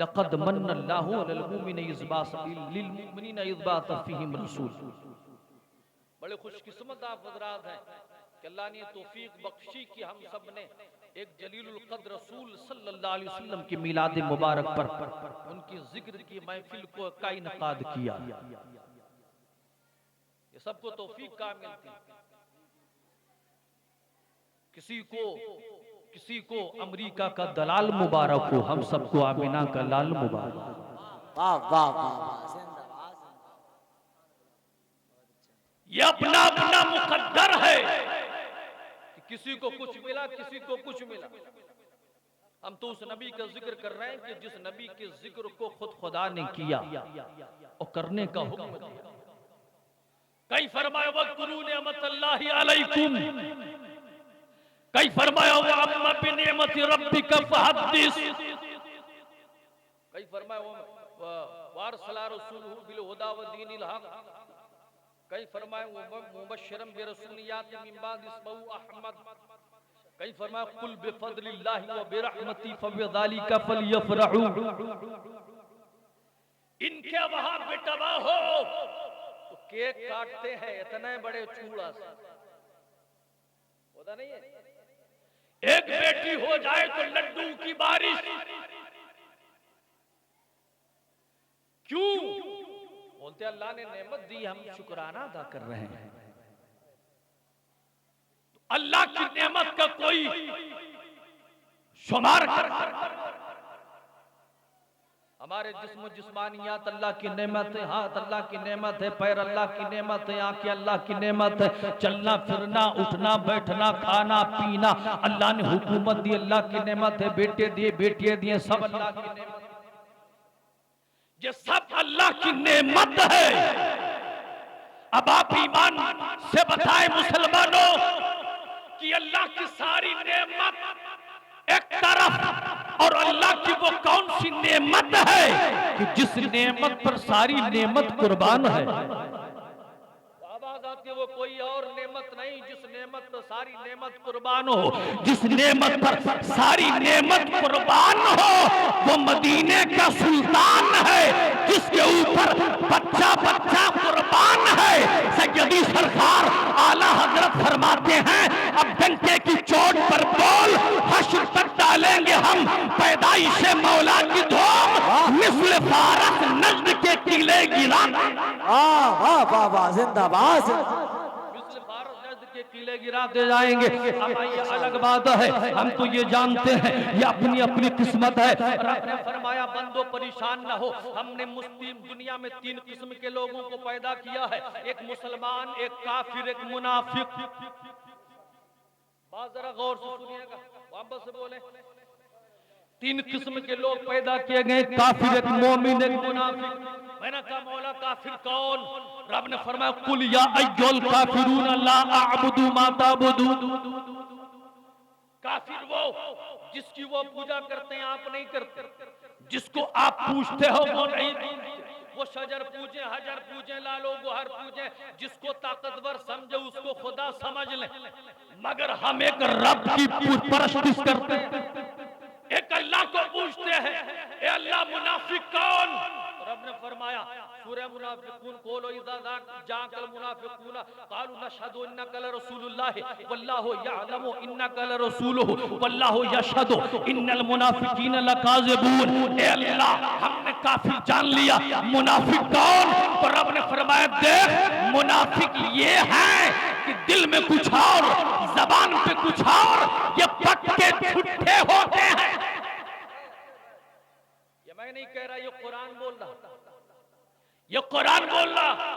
लक़द मन्नल्लाहु अलल मुमिनीना इज़ बअस फ़ीहिम रसूल। बड़े खुशकिस्मत आप हज़रात हैं कि अल्लाह ने तौफीक बख्शी कि हम सब ने एक जलीलुल क़द्र रसूल सल्लल्लाहु अलैहि वसल्लम की मिलाद मुबारक पर उनकी जिक्र की महफिल का इनकाद किया। ये सबको तौफीक का मिलती। किसी को अमेरिका का दलाल मुबारक हो, हम सबको आमिना का लाल मुबारक। वाह वाह वाह वाह, जिंदाबाद। ये अपना अपना मुकद्दर है कि किसी को कुछ मिला, किसी को कुछ मिला। हम तो उस नबी का जिक्र कर रहे हैं कि जिस नबी के जिक्र को खुद खुदा ने किया और करने का हुक्म दिया। कई फरमाया वज़कुरू निअमतल्लाहि अलैकुम, कई फरमाया व अम्मा बिनिअमति रब्बिका फहद्दिस, कई फरमाया वारसला रसूलहु बिल हुदा व दीनिल हक, कई फरमाया मुबश्शिरन बिरसूलिन याति मिन बाद इस्महु अहमद, कई फरमाया कुल बिफज़लिल्लाहि व बिरहमति फबिज़ालिका फलयफ़रहू। इनके वहां बेटवा हो तो केक काटते हैं इतने बड़े चूड़ा से, होता नहीं है? एक बेटी हो जाए तो लड्डू की बारिश। क्यों? बोलते अल्लाह ने नेमत दी, हम शुक्राना अदा कर रहे हैं। तो अल्लाह की नेमत का कोई शुमार कर, हमारे जिस्म जिस्मानियात अल्लाह की नेमत है, हाथ अल्लाह की नेमत है, पैर अल्लाह की नेमत है, आंखें अल्लाह की नेमत है, चलना फिरना उठना बैठना खाना पीना अल्लाह ने हुकूमत दी, अल्लाह की नेमत है। बेटे दिए बेटियां दिए सब अल्लाह की नेमत, ये सब अल्लाह की नेमत है। अब आप ईमान से बताएं मुसलमानों कि अल्लाह की सारी नेमत एक तरफ और अल्लाह की वो कौन सी नेमत है कि जिस नेमत पर सारी नेमत कुर्बान है। आवाज आती है वो कोई और नेमत नहीं, जिस नेमत पर सारी नेमत कुर्बान हो, जिस नेमत पर सारी नेमत कुर्बान हो वो मदीने का सुल्तान है, जिसके ऊपर बच्चा बच्चा कुर्बान है। सैयदी सरकार आला हजरत फरमाते हैं अब डंके की चोट पर बोल, हश्र तक डालेंगे हम पैदाइश मौला की धूम, मिस्ल फारस नजद के किले गिरा। वाह वाह वाह वाह, जिंदाबाद। मिस्ल फारस नजद के किले गिराते जाएंगे। अब ये अलग बात है, हम तो ये जानते हैं ये अपनी अपनी किस्मत है। रब ने फरमाया बंदो परेशान ना हो, हमने मुस्लिम दुनिया में 3 किस्म के लोगों को पैदा किया है, एक मुसलमान, एक काफिर, एक मुनाफिक। बात जरा गौर से सुनिएगा, वापस से बोले। 3 किस्म के लोग पैदा किए गए, काफिर, एक मोमिन, एक मुनाफिक। मैंने कहा मौला काफिर कौन? रब ने फरमाया कुल या अय्युल काफिरून ला अअबुदु मा ताबुदू। काफिर वो जिसकी वो पूजा करते हैं आप नहीं करते, जिसको आप पूछते हो वो नहीं पूछते। वो शजर पूजे, हजर पूजे, लालो गुहर पूजे, जिसको ताकतवर समझे उसको खुदा समझ ले, मगर हम एक रब की परस्तिश करते हैं, एक अल्लाह को पूछते हैं। ए अल्लाह मुनाफिक कौन? रब ने फरमाया सूरह मुनाफिकून कोलो इज़ा जाकल मुनाफिकून क़ालू नशहदु इन्नका लरसूलुल्लाह वल्लाहु यअलमु इन्नका लरसूलुहु वल्लाहु यशहदु इन्नल मुनाफिकीन लकाज़िबून। ए अल्लाह हमने काफिर जान लिया, मुनाफिक कौन? तो रब ने फरमाया देख मुनाफिक ये है कि दिल में कुछ और जबान पे कुछ और, ये पक्के झूठे होते हैं। ये मैं नहीं कह रहा, ये कुरान बोल रहा, ये कुरान बोल रहा।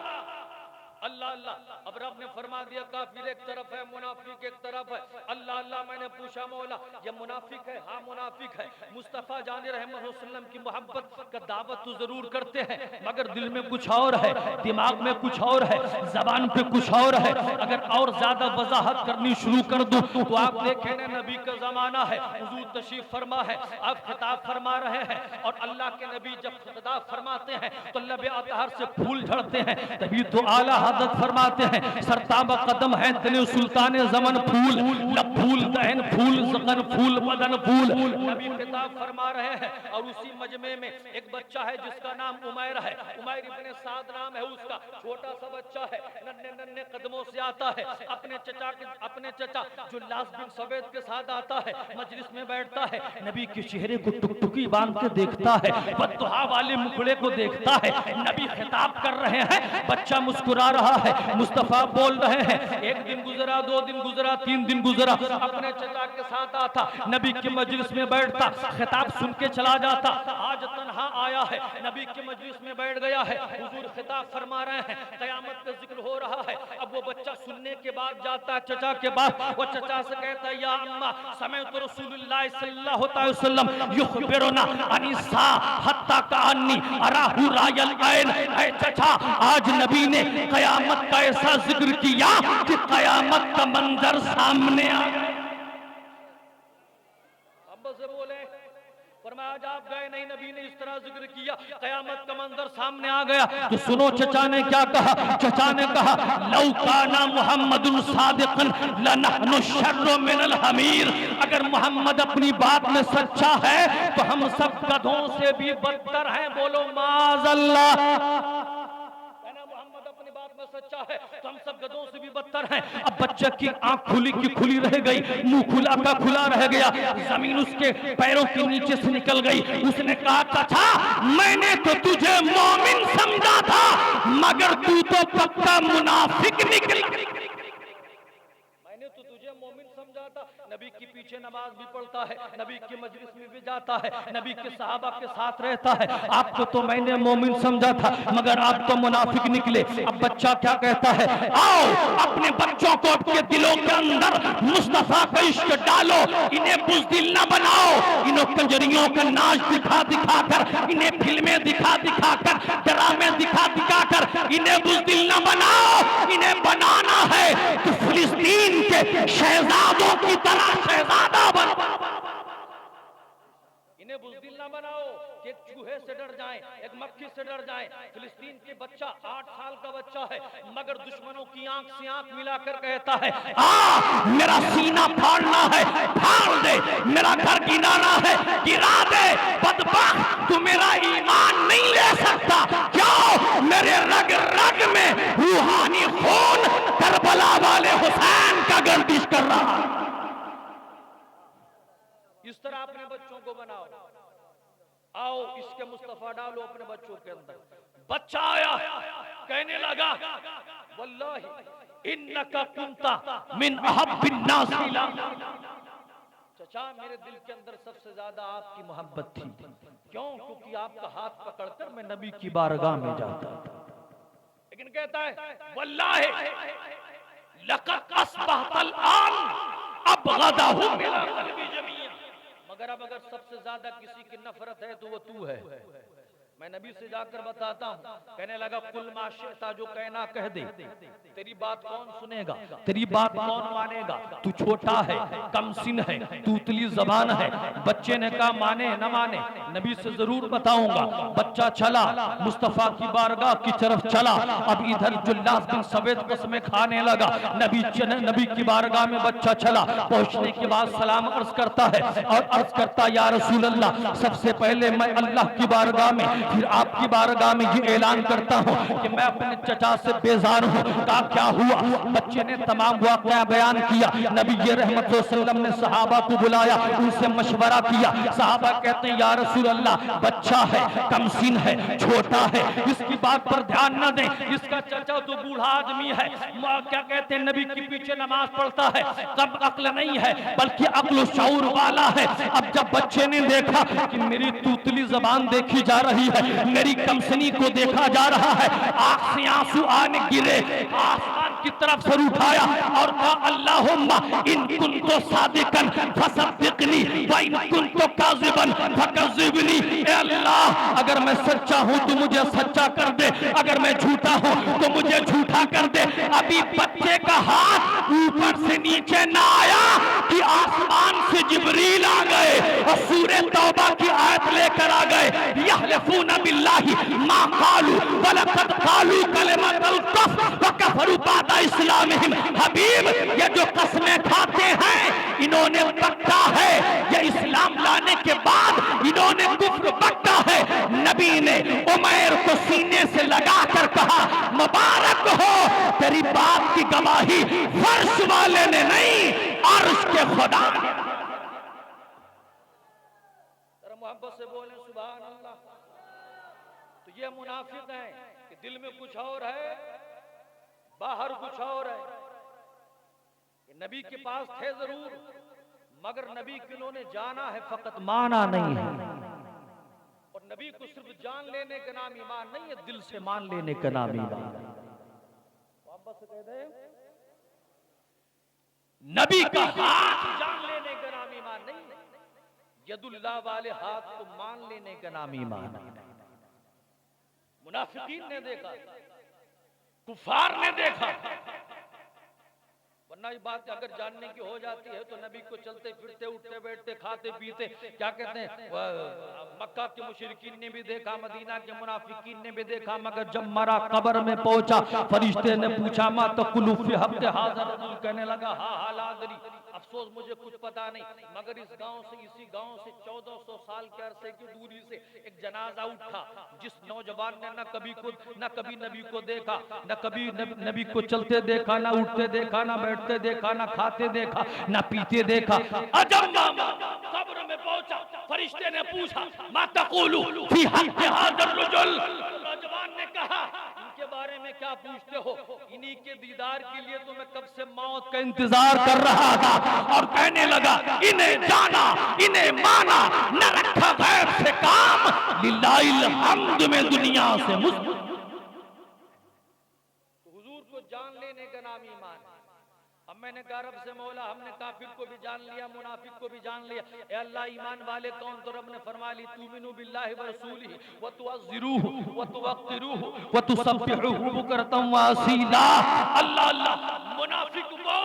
अल्लाह अल्लाह। अब रब ने फरमा दिया काफिर एक तरफ है, मुनाफिक एक तरफ है। अल्लाह अल्लाह। मैंने पूछा मौला ये मुनाफिक है? हाँ मुनाफिक है। मुस्तफ़ा जान रहमत वसल्लम की मोहब्बत का दावत तो जरूर करते हैं, मगर दिल में कुछ और है, दिमाग में कुछ और है, जबान पे कुछ और है। अगर और ज्यादा वजाहत करनी शुरू कर दूं तो आप देखें ना, नबी का जमाना है, हुजूर तशरीफ फरमा है, आप खिताब फरमा रहे हैं, और अल्लाह के नबी जब खिताब फरमाते हैं तो लबे अतहर से फूल झड़ते हैं। तभी तो आला हजरत फरमाते हैं सरताब कदम है तने सुल्तान जमन फूल लब फूल दहन फूल जगन फूल बदन फूल। नबी खिताब फरमा रहे हैं और उसी मजमे में एक बच्चा है जिसका नाम उमैर है। उमैर इब्ने साद नाम है उसका, छोटा सा बच्चा है, नन्हे नन्हे कदमों से आता है, अपने चचा जुल्लास बिन सवेद के साथ आता है, मजलिस में बैठता है, नबी के चेहरे को टुकटुकी बांध के देखता है, बद्दुआ वाले मुखड़े को देखता है। नबी खिताब कर रहे हैं, बच्चा मुस्कुरा रहा है, मुस्तफा बोल रहे हैं। एक दिन गुजरा, 2 दिन गुजरा, 3 दिन गुजरा, अपने चचा के साथ आता, नबी के मजलिस में बैठता, खिताब सुन के चला जाता। आज तन्हा आया है, नबी के मजलिस में बैठ गया है, हुजूर खिताब फरमा रहे हैं, कयामत का जिक्र हो रहा है। अब वो बच्चा सुनने के बाद जाता है चचा के पास, वो चचा से कहता है या अम्मा समेत रसूलुल्लाह सल्लल्लाहु अलैहि वसल्लम युखबिरुना अनिसा हत्ता कान्नी अराहु रायल ऐन। ऐ चचा, आज नबी ने कयामत का ऐसा जिक्र किया कि कयामत का मंजर सामने आ गया। अब से बोले फरमाया आज आप गए नहीं, नबी ने इस तरह जिक्र किया, कयामत का मंजर सामने आ गया। तो सुनो चचा ने क्या कहा। चचा ने कहा लौ काना मुहम्मदुन सादिकन लनहनु शर्रु मिनल हमीर। अगर मोहम्मद अपनी बात में सच्चा है तो हम सब गधों से भी बदतर हैं। बोलो माज़अल्लाह। अपनी बात में सच्चा है तो हम सब गधों से भी बदतर हैं। अब बच्चे की आंख खुली की खुली रह गई, मुंह खुला का खुला रह गया, जमीन उसके पैरों के नीचे से निकल गई। उसने कहा चाचा, मैंने तो तुझे मोमिन समझा था मगर तू तो पक्का मुनाफिक निकला। मैंने तो तुझे मोमिन समझा था। नबी के पीछे नमाज भी पढ़ता है, नबी के मजलिस में भी जाता है, नबी के सहाबा के साथ रहता है। आपको तो मैंने मोमिन समझा था मगर आप तो मुनाफिक निकले। अब बच्चा क्या कहता है, आओ अपने बच्चों को अपने दिलों के अंदर मुस्तफा का इश्क डालो, इन्हें बुज़दिल न बनाओ, इन्हें कंजरियों का नाच दिखा दिखा कर, इन्हें फिल्में दिखा दिखा कर, ड्रामे दिखा दिखा कर इन्हें बुज़दिल न बनाओ। इन्हें बनाना है तो फिलिस्तीन के शहजादों की तरह शहजादा बनो। इन्हें बुज़दिल ना बनाओ कि एक चूहे से डर जाएं, एक मक्खी से डर जाएं। फिलिस्तीन के बच्चा 8 साल का बच्चा है मगर दुश्मनों की आंख से आंख मिलाकर कहता है मेरा सीना फाड़ना है, फाड़ दे, मेरा घर गिराना है, गिरा दे, बदबख्त तू मेरा ईमान नहीं ले सकता। क्यों? मेरे रग रग में रूहानी खून करबला वाले हुसैन का गर्दिश कर रहा है। इस तरह अपने बच्चों को बनाओ। आओ इसके मुस्तफा डालो अपने बच्चों के अंदर। बच्चा आया, कहने लगा वल्लाही इन्नका कुंता मिन अहब्बिन नास इला। चचा, मेरे दिल के अंदर सबसे ज्यादा आपकी मोहब्बत थी। क्यों? क्योंकि आपका हाथ पकड़कर मैं नबी की बारगाह में जाता था। लेकिन कहता है वल्लाही लक़द अस्बहतल आन अबग़दहु मिन क़ल्बी जमीअ। मगर अब अगर सबसे ज्यादा किसी की नफरत है तो वो तू है। मैं नबी से जाकर बताता हूँ, कहने लगा कुल माशिता, जो कहना कह दे, तेरी बात कौन सुनेगा, तेरी बात कौन मानेगा, तू छोटा है, कमसिन है, तूतली जबान है। बच्चे ने कहा माने न माने नबी से जरूर बताऊंगा। बच्चा चला, मुस्तफा की बारगाह की तरफ चला। अब इधर जुल्लास बिन सवेद कसमें खाने लगा। नबी की बारगाह में बच्चा चला। पहुंचने के बाद सलाम अर्ज करता है और अर्ज करता या रसूल अल्लाह, सबसे पहले मैं अल्लाह की बारगाह में फिर आपकी बारगाह में ये ऐलान करता हूँ कि मैं अपने चचा से बेजार हूँ। कहा क्या हुआ? बच्चे ने तमाम वाक़या बयान किया। नबी ये रहमत वसल्लम ने सहाबा को बुलाया, उनसे मशवरा किया। सहाबा कहते हैं या रसूल अल्लाह, बच्चा है, कमसिन है, छोटा है, इसकी बात पर ध्यान न दें, इसका चचा तो बूढ़ा आदमी है। क्या कहते हैं, नबी के पीछे नमाज पढ़ता है, कब अक्ल नहीं है बल्कि अक्ल शऊर वाला है। अब जब बच्चे ने देखा कि मेरी तूतली जबान देखी जा रही है, मेरी कमसनी को देखा जा रहा है, आंख से आंसू आने गिरे, आसमान की तरफ सर उठाया और कहा अल्लाहुम्मा इन कुंतो सादिकन फसद्दिकनी व इन कुंतो काज़िबन फकज़िबनी। ए अल्लाह, अगर मैं सच्चा हूं तो मुझे सच्चा कर दे, अगर मैं झूठा हूं तो मुझे झूठा कर दे। अभी बच्चे का हाथ ऊपर से नीचे ना आया कि आसमान से जिब्रील आ गए और सूरह तौबा की आयत लेकर आ गए, यहलिफून बिल्लाहि मा क़ालू व लक़द क़ालू कलिमतल कुफ़्र व कफरू बादा इस्लामिहिम। हबीब, ये जो कसमें खाते हैं इन्होंने बट्टा है, ये इस्लाम लाने के बाद इन्होंने कुफ्र बट्टा है। नबी ने उमैर को सीने से लगाकर कहा, मुबारक हो तेरी बात की गवाही फर्श वाले ने नहीं, अर्श के खुदा ने। मोहब्बत से बोले सुभान अल्लाह। तो ये मुनाफिक हैं कि दिल में कुछ और है, बाहर कुछ और है। कि नबी के पास थे जरूर, मगर नबी को इन्होंने जाना है, फकत माना नहीं है। और नबी को सिर्फ जान लेने का नाम ईमान नहीं है, दिल से मान लेने का नाम ईमान है। मोहब्बत से कह दे, नबी का हाथ जान लेने का नाम ईमान नहीं है, यदुल्लाह वाले हाथ को मान लेने का नाम ईमान है। मुनाफिकीन ने देखा, कुफार ने देखा, वरना ये बात अगर जानने की हो जाती है तो नबी को चलते फिरते उठते बैठते खाते पीते क्या कहते हैं, मक्का के मुशरिकीन ने भी देखा, मदीना के मुनाफिकीन ने भी देखा, मगर जब मरा कब्र में पहुंचा, फरिश्ते ने पूछा मा तकुलु फी हब्द हाज़ा रजूल, कहने लगा हा हा ला अदरी, अफसोस मुझे कुछ पता नहीं, मगर इस गांव से, इसी गांव से 1400 साल के अरसे की दूरी से एक जनाजा उठा, जिस नौजवान ने न कभी नबी को देखा, न कभी नबी को चलते देखा, न उठते देखा, न बैठते देखा, न खाते देखा, न पीते देखा। अजब मामा कब्र में पहुंचा, फरिश्ते ने पूछा मा तक़ूलु फी हक़्क़ि हाज़ा रजुल, नौजवान ने कहा इनके बारे में क्या पूछते हो, इन्हीं के दीदार के लिए तो मैं कब से मौत का इंतजार कर रहा था। और कहने लगा इन्हें जाना, इन्हें माना, न रखा गैर से काम, लिल्लाहिल हम्द में दुनिया से मुस्लिम। तो हुजूर को जान लेने का नाम ईमान है। अब मैंने कहा रब से मौला हमने काफिर को भी जान लिया, मुनाफिक को भी जान लिया, ए अल्लाह ईमान वाले कौन? तो रब ने फरमा ली तुमिनु बिल्लाहि व रसूलिहि व तुअज़्ज़िरूहु व तुवक़्क़िरूहु व तुसब्बिहुहु बुकरतम व असीला। अल्लाह अल्लाह। मुनाफिक वो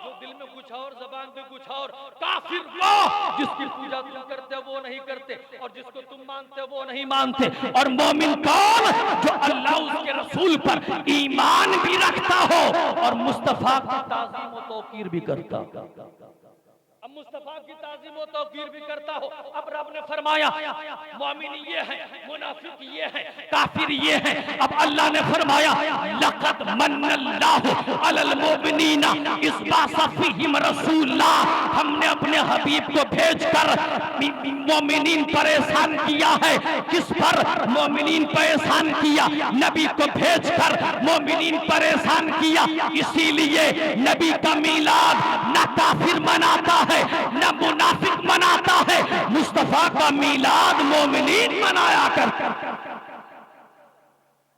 जो दिल में कुछ और, ज़बान पे कुछ और, काफिर वो जिसकी पूजा तुम करते हो वो नहीं करते, और जिसको तुम मानते हो वो नहीं मानते। और मोमिन कौन? जो अल्लाह उसके रसूल पर ईमान भी रखता हो और मुस्तफा की ताज़ीम व तौकीर भी करता हो। अब मुस्तफा की ताज़ीम व तौकीर भी करता हो। अब रब ने फरमाया मोमिन ये है, मुनाफिक ये है, काफिर ये है। अब अल्लाह ने फरमाया लक़द मन्नल्लाहु अलल मुमिनीना इज़ बअसा फ़ीहिम रसूला, हमने अपने हबीब को भेजकर मोमिनीन परेशान किया है। किस पर? मोमिनीन परेशान किया, नबी को भेजकर मोमिनीन परेशान किया। इसीलिए नबी का मीलाद न काफिर मनाता है न मुनाफिक मनाता है, मुस्तफा का मीलाद मोमिनीन मनाया करता।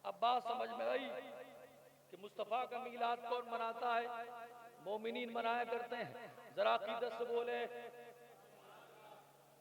अब बात समझ में आई कि मुस्तफा का मीलाद कौन मनाता है? मोमिनीन मनाया करते हैं। जरा अकीदत से बोले,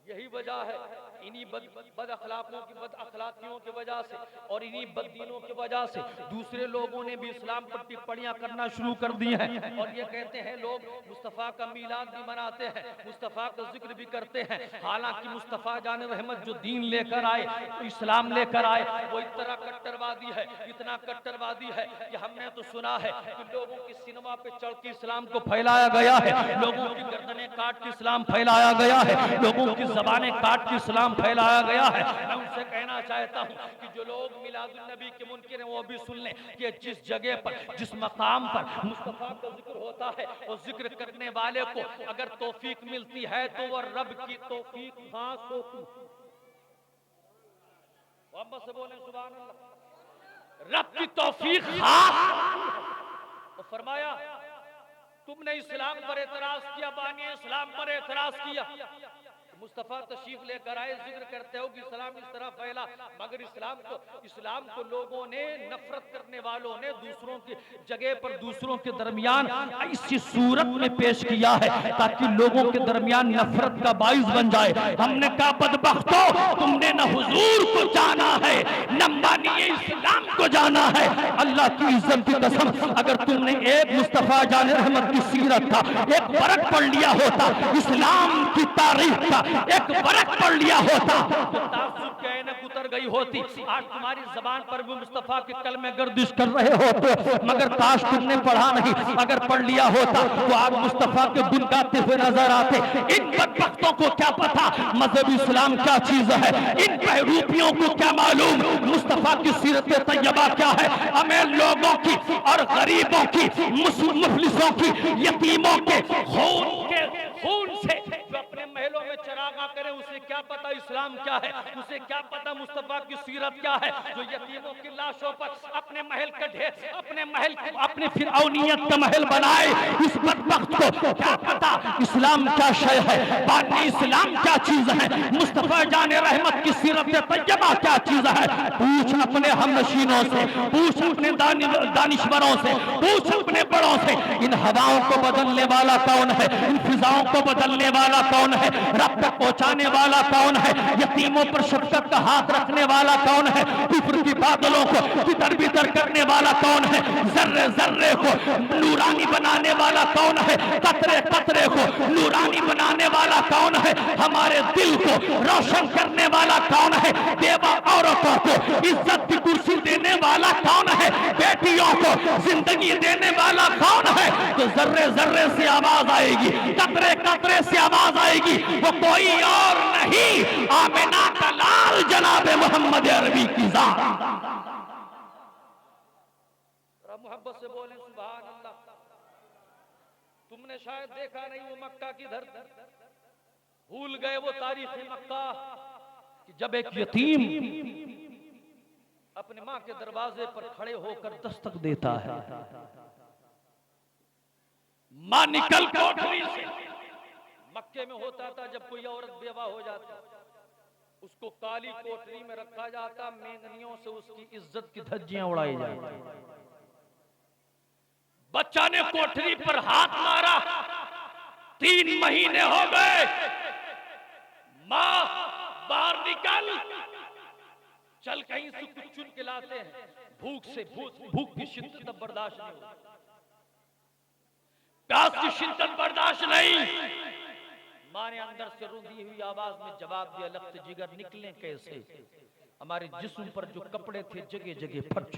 यही वजह है इन्हीं बद अखलाकियों की वजह से और इन्हीं बददीनों की वजह से दूसरे लोगों ने भी इस्लाम पर टिप्पणियां करना शुरू कर दी हैं। और ये कहते हैं लोग मुस्तफ़ा का मीलाद भी मनाते हैं, मुस्तफ़ा का जिक्र भी करते हैं। हालांकि मुस्तफ़ा जान रहमत जो दीन लेकर आए, इस्लाम लेकर आए, वो इतना कट्टरवादी है, इतना कट्टरवादी है कि हमने तो सुना है कि लोगों की सिनेमा पे चढ़ के इस्लाम को फैलाया गया है, लोगों की गर्दनें काट के इस्लाम फैलाया गया है, लोगों की ज़बानें काट के इस्लाम फैलाया गया है। मैं उनसे कहना चाहता हूं कि जो लोग मिलादुन नबी के मुनकिर हैं वो भी सुन लें कि जिस जगह पर, जिस मकाम पर मुस्तफा का जिक्र होता है और जिक्र करने वाले को अगर तौफीक मिलती है तो वह रब की तौफीक खास होती। मोहम्मद से बोले सुभान अल्लाह। रब की तौफीक खास। तो फरमाया तुमने इस्लाम पर एतराज किया, बानी इस्लाम पर एतराज किया, मुस्तफ़ा तशरीफ लेकर आए, जिक्र करते हो कि इस्लाम इस तरह फैला, मगर इस्लाम को लोगों ने, नफरत करने वालों ने दूसरों की जगह पर दूसरों के दरमियान ऐसी सूरत में पेश किया है ताकि लोगों के दरमियान नफरत का बाइस बन जाए। हमने कहा बदबख्तो, तुमने न हुजूर को जाना है न मानिए इस्लाम को जाना है। अल्लाह की इज्जत की कसम, अगर तुमने एक मुस्तफ़ा जान रहमत की सीरत का एक बरक पढ़ लिया होता, इस्लाम की तारीख का एक बरक पढ़ लिया होता तो ताज्जुब की ऐनक उतर गई होती। आज तुम्हारी जबान पर भी मुस्तफा के कलमे गर्दिश कर रहे होते, मगर काश तुमने पढ़ा नहीं। अगर पढ़ लिया होता तो आज मुस्तफा के गुन गाते हुए नजर आते। इन बदबख्तों को क्या पता मजहब इस्लाम क्या चीज है, इन बहरूपियों को क्या मालूम मुस्तफा की सीरत तैयबा क्या है। हमें लोगों की और गरीबों की, मुफलिसों की, यतीमों के खून से जो अपने महलों में चरागा करे, उसे क्या पता इस्लाम क्या है, उसे क्या पता मुस्तफा की सीरत क्या है। जो यतीमों की लाशों पर अपने महल का ढेर, अपने फिरौनियत का महल बनाए, इस बदबख्त को क्या पता इस्लाम क्या शय है, बानी इस्लाम क्या चीज है, मुस्तफा जाने रहमत की सीरत तैयबा क्या चीज है। पूछ अपने हमनशीनों से, पूछ अपने दानिशवरों से, पूछ अपने बड़ों से, इन हवाओं को बदलने वाला कौन है, इन फिजाओं को बदलने वाला कौन है, रब तक पहुंचाने वाला कौन है, यतीमों पर शफकत का हाथ रखने वाला कौन है, कुफ्र की बादलों को तितर बितर करने वाला कौन है, जर्रे जर्रे को नूरानी बनाने वाला कौन है, कतरे कतरे को नूरानी बनाने वाला कौन है, हमारे दिल को रोशन करने वाला कौन है, बेवा औरतों को इज्जत की कुर्सी देने वाला कौन है, बेटियों को जिंदगी देने वाला कौन है। तो जर्रे जर्रे से आवाज आएगी, कतरे कतरे से आवाज आएगी, वो कोई और नहीं आमिना का लाल जनाब मोहम्मद अरबी की जात। मोहब्बत से बोले सुभान अल्लाह। तुमने शायद देखा नहीं वो मक्का की धरती, भूल गए वो तारीख मक्का कि जब एक यतीम अपने मां के दरवाजे पर खड़े होकर दस्तक देता है, मां निकल कोठरी से, मक्के में होता था जब कोई औरत बेवा हो जाती उसको काली कोठरी में रखा जाता, मेंगनियों से उसकी इज्जत की धज्जियां उड़ाई जाती। बच्चा ने कोठरी पर हाथ मारा, 3 महीने हो गए, मां बाहर निकल, चल कहीं से कुछ चुन के लाते हैं। भूख की शिद्दत बर्दाश्त नहीं होती, प्यास की शिद्दत बर्दाश्त नहीं। मां ने अंदर से रुंधी हुई आवाज में जवाब दिया, लख्त जिगर निकले कैसे, हमारे जिस्म पर जो कपड़े थे जगह जगह फट